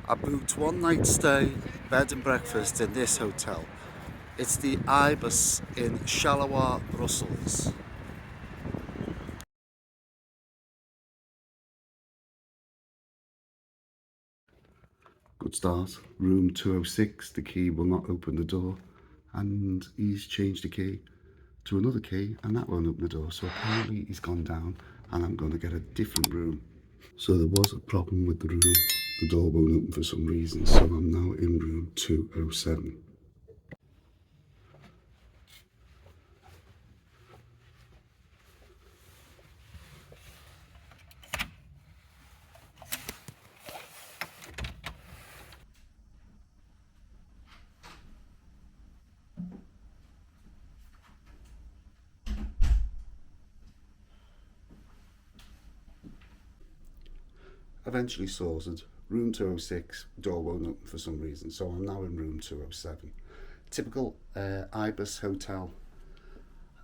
I booked one night stay, bed and breakfast in this hotel. It's the IBIS in Charleroi, Brussels. Good start. Room 206, the key will not open the door, and he's changed the key to another key and that won't open the door. So apparently he's gone down and I'm going to get a different room. So there was a problem with the room. The door won't open for some reason, so I'm now in room 207. Eventually sorted. Room 206, door won't open for some reason, so I'm now in room 207. Typical IBIS hotel.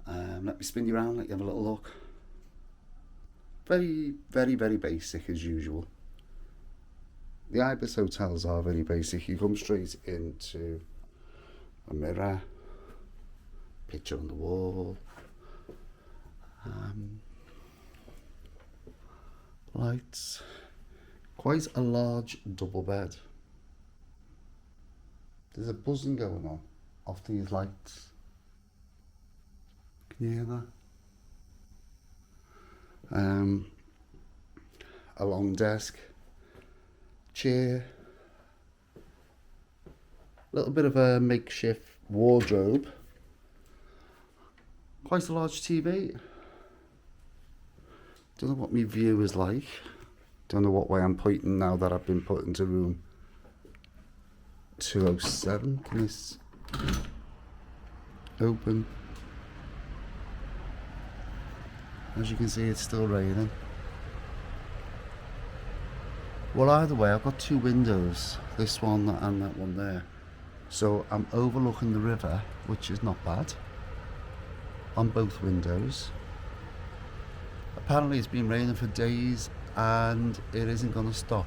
Let me spin you around, let you have a little look. Very, very, very basic as usual. The IBIS hotels are very basic. You come straight into a mirror, picture on the wall, lights. Quite a large double bed. There's a buzzing going on off these lights. Can you hear that? A long desk, chair, a little bit of a makeshift wardrobe, quite a large TV. Don't know what my view is like. Don't know what way I'm pointing now that I've been put into room 207. Can this open? As you can see, it's still raining. Well, either way, I've got two windows, this one and that one there. So I'm overlooking the river, which is not bad, on both windows. Apparently it's been raining for days and it isn't going to stop.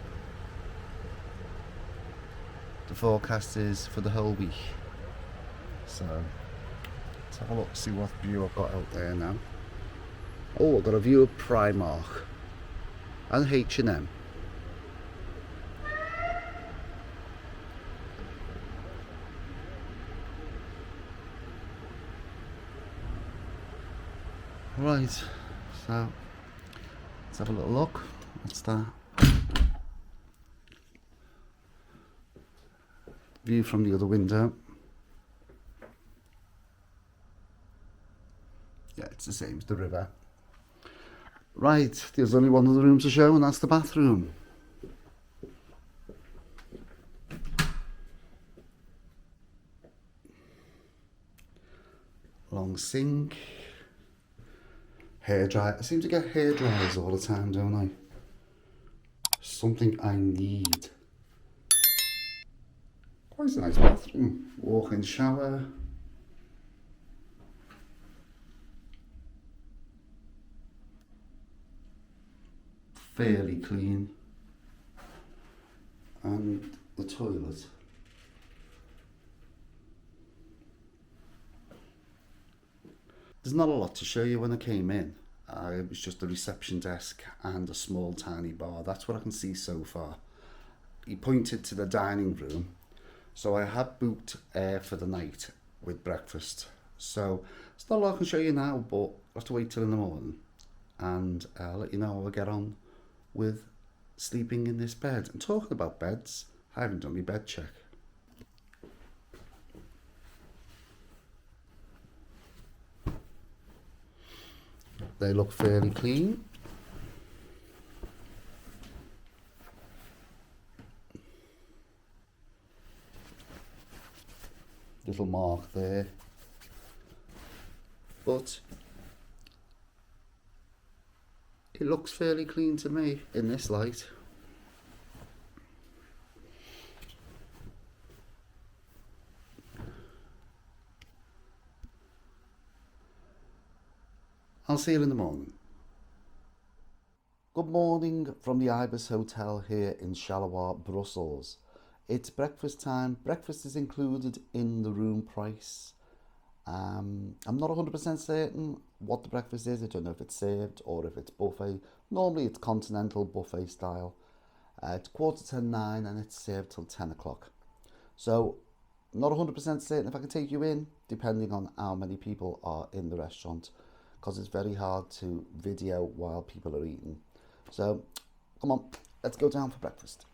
The forecast is for the whole week. So let's have a look, see what view I've got out there now. Oh, I've got a view of Primark and H&M. Right, so let's have a little look. What's that? View from the other window. Yeah, it's the same as the river. Right, there's only one other room to show, and that's the bathroom. Long sink. Hairdryer. I seem to get hairdryers all the time, don't I? Something I need. Quite a nice bathroom. Walk-in shower. Fairly clean. And the toilet. There's not a lot to show you when I came in. It was just a reception desk and a small tiny bar. That's what I can see so far. He pointed to the dining room. So I had booked for the night with breakfast. So it's not a lot I can show you now, but I'll have to wait till in the morning. And I'll let you know how I get on with sleeping in this bed. And talking about beds, I haven't done my bed check. They look fairly clean. Little mark there. But it looks fairly clean to me in this light. I'll see you in the morning. Good morning from the IBIS Hotel here in Charleroi, Brussels. It's breakfast time. Breakfast is included in the room price. I'm not 100% certain what the breakfast is. I don't know if it's served or if it's buffet. Normally it's continental buffet style. It's 9:15 and it's served till 10 o'clock. So, not 100% certain if I can take you in, depending on how many people are in the restaurant, because it's very hard to video while people are eating. So, come on, let's go down for breakfast.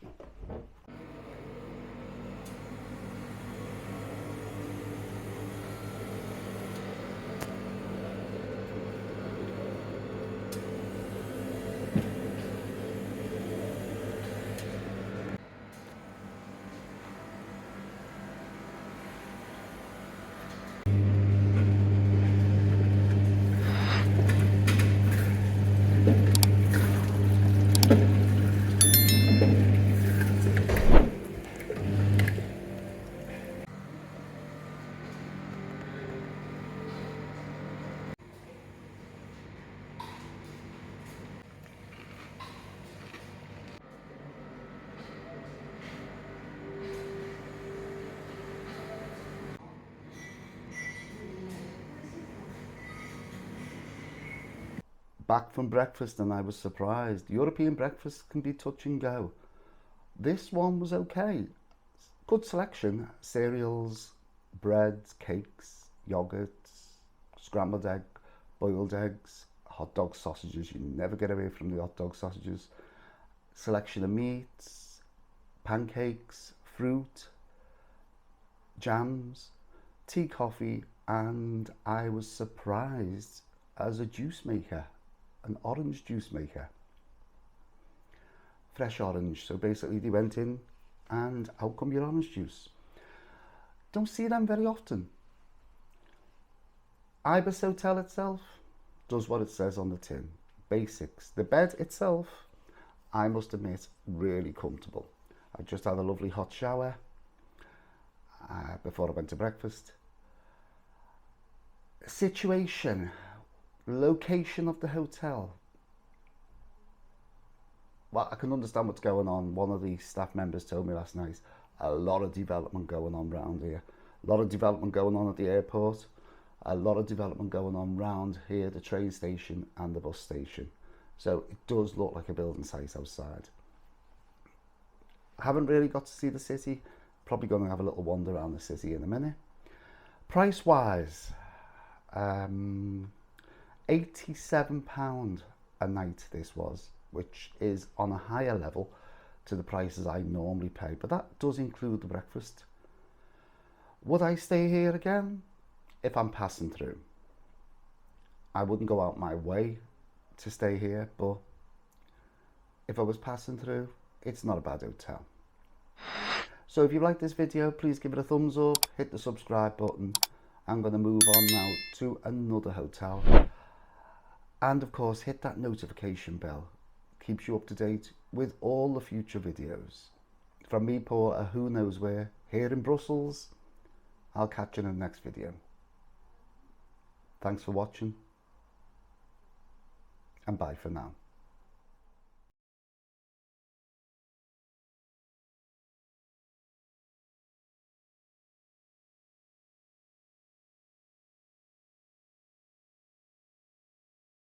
Back from breakfast and I was surprised. European breakfast can be touch and go. This one was okay. Good selection. Cereals, breads, cakes, yogurts, scrambled egg, boiled eggs, hot dog sausages. You never get away from the hot dog sausages. Selection of meats, pancakes, fruit, jams, tea, coffee, and I was surprised as a juice maker. An orange juice maker, fresh orange. So basically they went in and out come your orange juice. Don't see them very often. IBIS hotel itself does what it says on the tin. Basics. The bed itself, I must admit, really comfortable. I just had a lovely hot shower before I went to breakfast. Situation. Location of the hotel. Well, I can understand what's going on. One of the staff members told me last night, a lot of development going on around here. A lot of development going on at the airport. A lot of development going on around here, the train station and the bus station. So it does look like a building site outside. I haven't really got to see the city. Probably going to have a little wander around the city in a minute. Price wise, £87 a night this was, which is on a higher level to the prices I normally pay, but that does include the breakfast. Would I stay here again? If I'm passing through. I wouldn't go out my way to stay here, but if I was passing through, it's not a bad hotel. So if you like this video, please give it a thumbs up, hit the subscribe button. I'm going to move on now to another hotel. And of course, hit that notification bell. Keeps you up to date with all the future videos. From me, Paul, at Who Knows Where, here in Brussels. I'll catch you in the next video. Thanks for watching. And bye for now.